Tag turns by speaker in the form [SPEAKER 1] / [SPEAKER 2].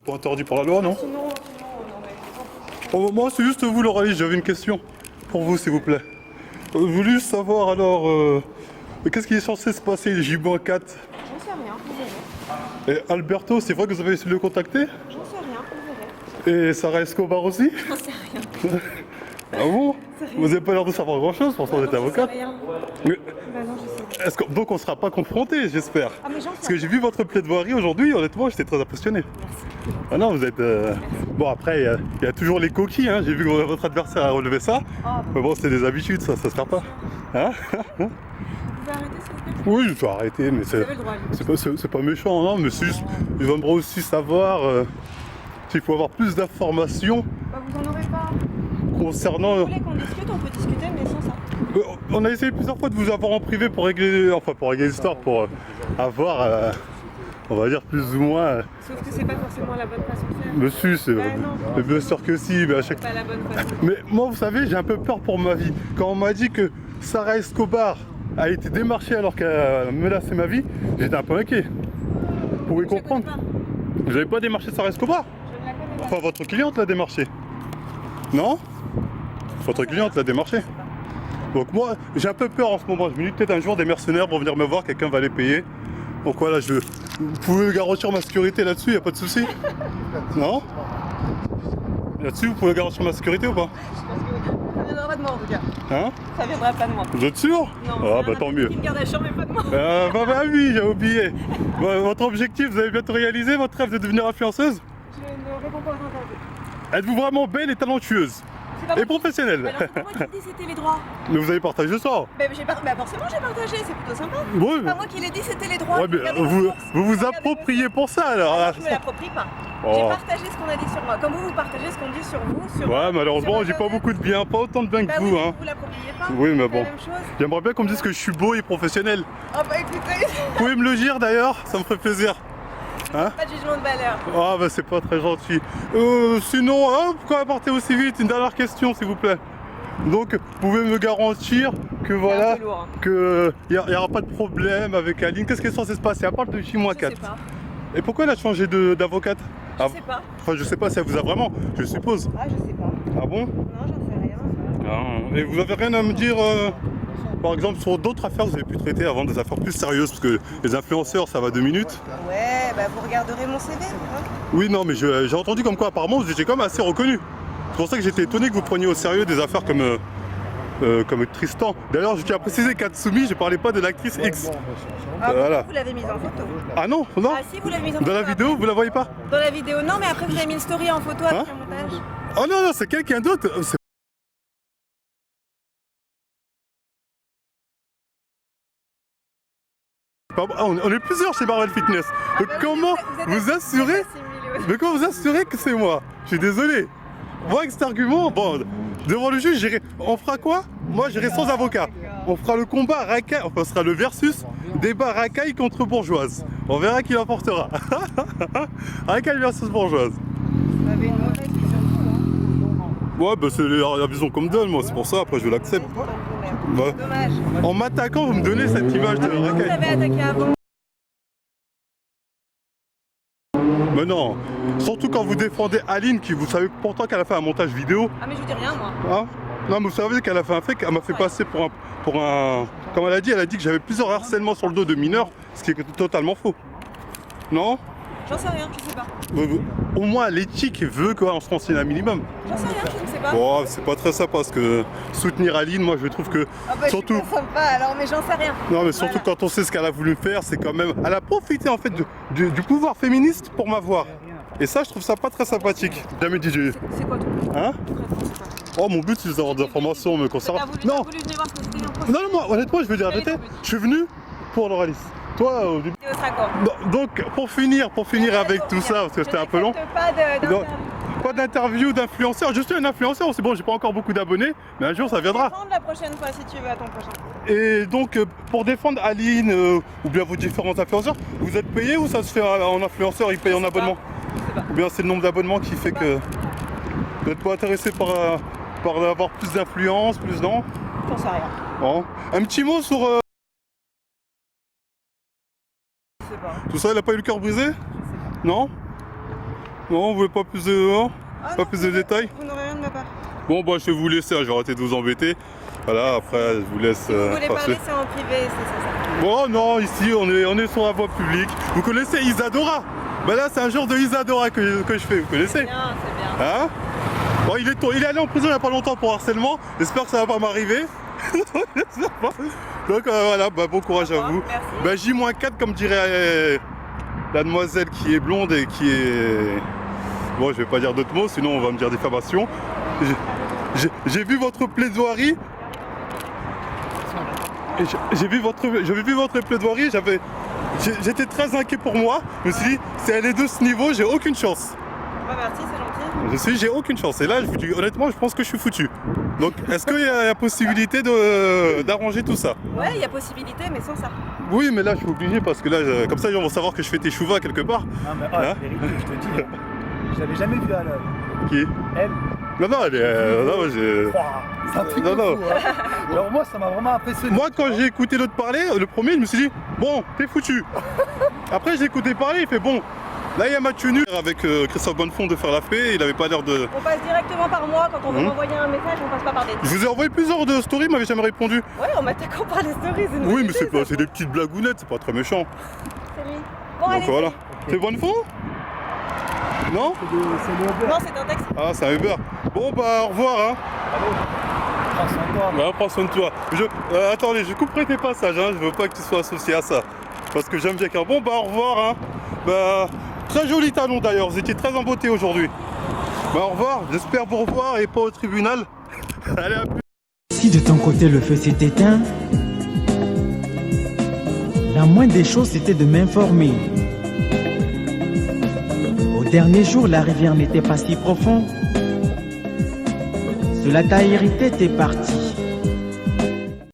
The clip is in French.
[SPEAKER 1] Pas interdit par la loi, non?
[SPEAKER 2] Sinon, on aurait...
[SPEAKER 1] Oh, moi, c'est juste vous, Lauralie, j'avais une question pour vous, s'il vous plaît. Je voulais juste savoir, alors, qu'est-ce qui est censé se passer, le J-4?
[SPEAKER 2] J'en sais rien, vous verrez.
[SPEAKER 1] Et Alberto, c'est vrai que vous avez essayé de le contacter?
[SPEAKER 2] J'en sais rien, vous verrez.
[SPEAKER 1] Et Sarah Escobar aussi?
[SPEAKER 2] J'en sais rien.
[SPEAKER 1] Ah bon? Vous n'avez pas l'air de savoir grand-chose, pourtant vous êtes avocate.
[SPEAKER 2] Rien.
[SPEAKER 1] Mais
[SPEAKER 2] Bah non, je sais rien.
[SPEAKER 1] donc on ne sera pas confrontés, j'espère.
[SPEAKER 2] Ah mais j'en
[SPEAKER 1] Parce
[SPEAKER 2] sais
[SPEAKER 1] que j'ai vu votre plaidoirie aujourd'hui, honnêtement, j'étais très impressionné.
[SPEAKER 2] Merci.
[SPEAKER 1] Ah non, vous êtes... Bon, après, il y a toujours les coquilles, hein. J'ai vu que votre adversaire a relevé ça. Mais bon, c'est des habitudes, ça se perd pas. Hein?
[SPEAKER 2] Vous pouvez arrêter s'il vous plaît?
[SPEAKER 1] Oui, je vais arrêter, mais
[SPEAKER 2] Vous avez le droit,
[SPEAKER 1] c'est pas méchant, non, mais c'est juste... J'aimerais aussi savoir s'il faut avoir plus d'informations
[SPEAKER 2] Bah vous en aurez pas.
[SPEAKER 1] concernant...
[SPEAKER 2] Si vous voulez qu'on discute, on peut discuter, mais sans ça.
[SPEAKER 1] On a essayé plusieurs fois de vous avoir en privé pour régler... Enfin, pour régler l'histoire, pour avoir... on va dire plus ou moins...
[SPEAKER 2] Sauf que c'est pas forcément la bonne façon de faire.
[SPEAKER 1] Monsieur, c'est...
[SPEAKER 2] Bah non.
[SPEAKER 1] Mais bien sûr que si, mais à chaque...
[SPEAKER 2] C'est pas la bonne façon.
[SPEAKER 1] Mais moi, vous savez, j'ai un peu peur pour ma vie. Quand on m'a dit que Sarah Escobar a été démarchée alors qu'elle a menacé ma vie, j'étais un peu inquiet. Vous pouvez
[SPEAKER 2] Je connais
[SPEAKER 1] comprendre?
[SPEAKER 2] pas.
[SPEAKER 1] Vous n'avez pas démarché Sarah Escobar?
[SPEAKER 2] Je ne la connais pas.
[SPEAKER 1] Enfin, votre cliente l'a démarché. Non? Votre cliente l'a démarché. Donc moi, j'ai un peu peur en ce moment. Je me dis peut-être un jour des mercenaires vont venir me voir, quelqu'un va les payer. Donc voilà, vous pouvez garantir ma sécurité là-dessus, y a pas de souci? Non? Là-dessus, vous pouvez garantir ma sécurité ou pas?
[SPEAKER 2] Ça viendra pas de moi en tout cas.
[SPEAKER 1] Hein?
[SPEAKER 2] Ça viendra pas de moi.
[SPEAKER 1] Vous êtes sûr?
[SPEAKER 2] Non,
[SPEAKER 1] Ah bah tant mieux.
[SPEAKER 2] Kim Kardashian, mais pas de moi.
[SPEAKER 1] Bah oui, j'ai oublié. Votre objectif, vous avez bientôt réalisé votre rêve de devenir influenceuse?
[SPEAKER 2] Je ne réponds pas aux interviews.
[SPEAKER 1] Êtes-vous vraiment belle et talentueuse?
[SPEAKER 2] C'est pas
[SPEAKER 1] Et
[SPEAKER 2] moi.
[SPEAKER 1] professionnelle?
[SPEAKER 2] Alors c'est moi qui dis c'était les droits.
[SPEAKER 1] Mais vous avez partagé ça?
[SPEAKER 2] Bah forcément j'ai partagé, c'est plutôt sympa.
[SPEAKER 1] Oui,
[SPEAKER 2] C'est pas moi qui l'ai dit, c'était les droits.
[SPEAKER 1] ouais, mais
[SPEAKER 2] Regardez vos
[SPEAKER 1] vous
[SPEAKER 2] sources.
[SPEAKER 1] vous
[SPEAKER 2] Regardez vos
[SPEAKER 1] appropriez pour ça alors.
[SPEAKER 2] sources. Je me l'approprie pas.
[SPEAKER 1] Oh.
[SPEAKER 2] J'ai partagé ce qu'on a dit sur moi. Comme vous partagez ce qu'on dit sur vous. Sur
[SPEAKER 1] Ouais, malheureusement,
[SPEAKER 2] sur
[SPEAKER 1] j'ai pas
[SPEAKER 2] Internet.
[SPEAKER 1] beaucoup de bien, pas autant de bien que
[SPEAKER 2] Bah
[SPEAKER 1] vous,
[SPEAKER 2] oui,
[SPEAKER 1] hein.
[SPEAKER 2] vous l'appropriez pas.
[SPEAKER 1] Oui, mais
[SPEAKER 2] C'est
[SPEAKER 1] bon.
[SPEAKER 2] la même chose.
[SPEAKER 1] J'aimerais bien qu'on me dise que je suis beau et professionnel.
[SPEAKER 2] Oh bah écoutez,
[SPEAKER 1] Vous pouvez me le dire d'ailleurs, ça me ferait plaisir. Hein?
[SPEAKER 2] pas de jugement de valeur.
[SPEAKER 1] Ah bah c'est pas très gentil. Sinon, pourquoi partez aussi vite? Une dernière question s'il vous plaît. Donc, vous pouvez me garantir que voilà,
[SPEAKER 2] un peu lourd, hein.
[SPEAKER 1] que il n'y aura pas de problème avec Aline. Qu'est-ce qui est censé se passer à part de J-4?
[SPEAKER 2] Je sais pas.
[SPEAKER 1] Et pourquoi elle a changé d'avocate?
[SPEAKER 2] Je sais pas.
[SPEAKER 1] Enfin, je sais pas si elle vous a vraiment, je suppose.
[SPEAKER 2] Ah je sais pas.
[SPEAKER 1] Ah bon?
[SPEAKER 2] Non, j'en sais rien.
[SPEAKER 1] Ah, et vous avez rien à me dire, par exemple, sur d'autres affaires que vous avez pu traiter avant, des affaires plus sérieuses, parce que les influenceurs, ça va 2 minutes.
[SPEAKER 2] Ouais, bah vous regarderez mon CV. Hein.
[SPEAKER 1] Oui, non, mais j'ai entendu comme quoi, apparemment, vous étiez quand même assez reconnu. C'est pour ça que j'étais étonné que vous preniez au sérieux des affaires comme Tristan. D'ailleurs, je tiens à préciser qu'Atsumi, je parlais pas de l'actrice X.
[SPEAKER 2] Ah,
[SPEAKER 1] Voilà.
[SPEAKER 2] vous l'avez mise en photo.
[SPEAKER 1] Ah non, non.
[SPEAKER 2] Ah si, vous l'avez mise en photo.
[SPEAKER 1] Dans la vidéo, vous la voyez pas?
[SPEAKER 2] Dans la vidéo, non, mais après vous avez mis une story en photo avec
[SPEAKER 1] Hein
[SPEAKER 2] un montage.
[SPEAKER 1] Oh non, non, c'est quelqu'un d'autre. On est plusieurs chez Marvel Fitness. Donc
[SPEAKER 2] bah oui,
[SPEAKER 1] comment
[SPEAKER 2] vous êtes
[SPEAKER 1] vous assurez?
[SPEAKER 2] assimilé.
[SPEAKER 1] Mais comment vous assurez que c'est moi? Je suis désolé. Moi, avec cet argument, bon, devant le juge, on fera quoi? Moi, j'irai sans avocat. On fera le combat racaille, enfin, ce sera le versus débat racaille contre bourgeoise. On verra qui l'emportera. Racaille versus bourgeoise.
[SPEAKER 2] Vous avez une mauvaise vision de vous, hein.
[SPEAKER 1] Ouais, bah c'est la vision qu'on me donne, moi, c'est pour ça, après je l'accepte. Ouais.
[SPEAKER 2] Dommage.
[SPEAKER 1] En m'attaquant, vous me donnez cette image de
[SPEAKER 2] Vous
[SPEAKER 1] racaille.
[SPEAKER 2] l'avez attaqué avant.
[SPEAKER 1] Mais non, surtout quand vous défendez Aline, qui vous savez pourtant qu'elle a fait un montage vidéo.
[SPEAKER 2] Ah mais je vous dis rien moi.
[SPEAKER 1] Hein? Non, mais vous savez qu'elle a fait un fait, qu'elle m'a fait passer pour un... Comme elle a dit que j'avais plusieurs harcèlements sur le dos de mineurs, ce qui est totalement faux. Non?
[SPEAKER 2] J'en sais rien, je sais pas.
[SPEAKER 1] Au moins l'éthique veut qu'on se renseigne un minimum.
[SPEAKER 2] J'en sais rien, je ne sais pas.
[SPEAKER 1] Bon, c'est pas très sympa parce que soutenir Aline, moi je trouve que
[SPEAKER 2] Ah bah
[SPEAKER 1] surtout...
[SPEAKER 2] je suis pas sympa alors, mais j'en sais rien.
[SPEAKER 1] Non mais surtout
[SPEAKER 2] Voilà.
[SPEAKER 1] quand on sait ce qu'elle a voulu faire, c'est quand même... Elle a profité en fait du pouvoir féministe pour m'avoir. Et ça, je trouve ça pas très sympathique. Jamais dit j'ai...
[SPEAKER 2] C'est quoi ton but?
[SPEAKER 1] Hein?
[SPEAKER 2] Concrètement, c'est quoi?
[SPEAKER 1] Oh, mon but c'est d'avoir des informations me concernant.
[SPEAKER 2] T'as
[SPEAKER 1] Non,
[SPEAKER 2] voulu venir voir ce que c'était en procès.
[SPEAKER 1] non, non, moi, honnêtement, je veux dire la
[SPEAKER 2] Quel est
[SPEAKER 1] vérité.
[SPEAKER 2] ton but?
[SPEAKER 1] Je suis venu pour Lauralis. Toi, au début...
[SPEAKER 2] Vidéo sera quoi?
[SPEAKER 1] Donc, pour finir avec tout ça, parce que c'était un peu long.
[SPEAKER 2] Pas d'interview.
[SPEAKER 1] Non, pas d'interview d'influenceur. Je suis un influenceur, c'est bon, j'ai pas encore beaucoup d'abonnés, mais un jour ça viendra.
[SPEAKER 2] Prendre la prochaine fois si tu veux à ton prochain.
[SPEAKER 1] Et donc, pour défendre Aline ou bien vos différents influenceurs, vous êtes payé ou ça se fait en influenceur, ils payent en abonnement?
[SPEAKER 2] Je sais pas.
[SPEAKER 1] Ou bien c'est le nombre d'abonnements qui fait que vous n'êtes pas intéressé par avoir plus d'influence, plus non?
[SPEAKER 2] J'en sais rien.
[SPEAKER 1] Bon. Un petit mot sur
[SPEAKER 2] Je sais pas.
[SPEAKER 1] tout ça, il a pas eu le cœur brisé?
[SPEAKER 2] Je sais pas.
[SPEAKER 1] Non? Non, vous voulez pas plus de, non pas plus de détails?
[SPEAKER 2] Vous n'aurez rien de ma part.
[SPEAKER 1] Bon, bah, je vais vous laisser, hein, je vais arrêter de vous embêter. Voilà, après, je vous laisse
[SPEAKER 2] Si vous voulez
[SPEAKER 1] passer.
[SPEAKER 2] parler, c'est en privé, c'est ça.
[SPEAKER 1] Bon, non, ici, on est sur la voie publique. Vous connaissez Isadora? Bah là, c'est un jour de Isadora que je fais, vous connaissez?
[SPEAKER 2] C'est bien.
[SPEAKER 1] Hein? Bon, il est allé en prison il n'y a pas longtemps pour harcèlement. J'espère que ça va pas m'arriver. Donc voilà, bah, bon courage à vous.
[SPEAKER 2] Merci.
[SPEAKER 1] Bah, J-4 comme dirait la demoiselle qui est blonde et qui est... Bon, je vais pas dire d'autres mots, sinon on va me dire diffamation. J'ai vu votre plaidoirie. J'ai vu votre plaidoirie, j'étais très inquiet pour moi. Je me suis dit, si elle est de ce niveau, j'ai aucune chance.
[SPEAKER 2] Bah, merci, c'est gentil.
[SPEAKER 1] J'ai aucune chance. Et là, je vous dis, honnêtement, je pense que je suis foutu. Donc, est-ce qu'il y a la possibilité d'arranger tout ça?
[SPEAKER 2] Ouais, il y a possibilité, mais sans ça.
[SPEAKER 1] Oui, mais là, je suis obligé parce que là, comme ça, ils vont savoir que je fais tes chouvas quelque part.
[SPEAKER 3] Non, mais
[SPEAKER 1] Hein?
[SPEAKER 3] la vérité, je te dis, je l'avais jamais vue à l'œuvre.
[SPEAKER 1] Qui?
[SPEAKER 3] Elle,
[SPEAKER 1] Non, non, elle est. Non, j'ai.
[SPEAKER 3] c'est un truc
[SPEAKER 1] Non,
[SPEAKER 3] de
[SPEAKER 1] non.
[SPEAKER 3] fou, hein. Alors moi, ça m'a vraiment impressionné.
[SPEAKER 1] Moi, quand j'ai écouté l'autre parler, le premier, je me suis dit, bon, t'es foutu. Après, j'ai écouté parler, il fait bon. Là, il y a Mathieu Nu avec Christophe Bonnefond de faire la paix, il avait pas l'air de.
[SPEAKER 2] On passe directement par moi. Quand on veut m'envoyer un message, on passe pas par des...
[SPEAKER 1] Je vous ai envoyé plusieurs de stories, il m'avait jamais répondu.
[SPEAKER 2] Ouais, en m'attaquant par les stories. une
[SPEAKER 1] Oui,
[SPEAKER 2] bonne
[SPEAKER 1] mais
[SPEAKER 2] idée, ça.
[SPEAKER 1] c'est des petites blagounettes, c'est pas très méchant.
[SPEAKER 2] C'est lui. Bon,
[SPEAKER 1] Donc
[SPEAKER 2] allez.
[SPEAKER 1] voilà. C'est Bonnefond? Non?
[SPEAKER 3] C'est le Uber.
[SPEAKER 2] Non, c'est un taxi.
[SPEAKER 1] Ah, c'est un Uber. Bon, bah, au revoir, hein.
[SPEAKER 3] Allô, prends soin de toi.
[SPEAKER 1] Ouais, prends soin de toi. Attendez, je couperai tes passages, hein. Je veux pas que tu sois associé à ça. Parce que j'aime bien qu'un bon, bah, au revoir, hein. Bah, très joli talon d'ailleurs, vous étiez très en beauté aujourd'hui. Bah, au revoir, j'espère vous revoir et pas au tribunal. Allez, à plus.
[SPEAKER 4] Si de ton côté le feu s'est éteint, la moindre des choses c'était de m'informer. Au dernier jour, la rivière n'était pas si profonde. Cela t'a irrité, t'es parti.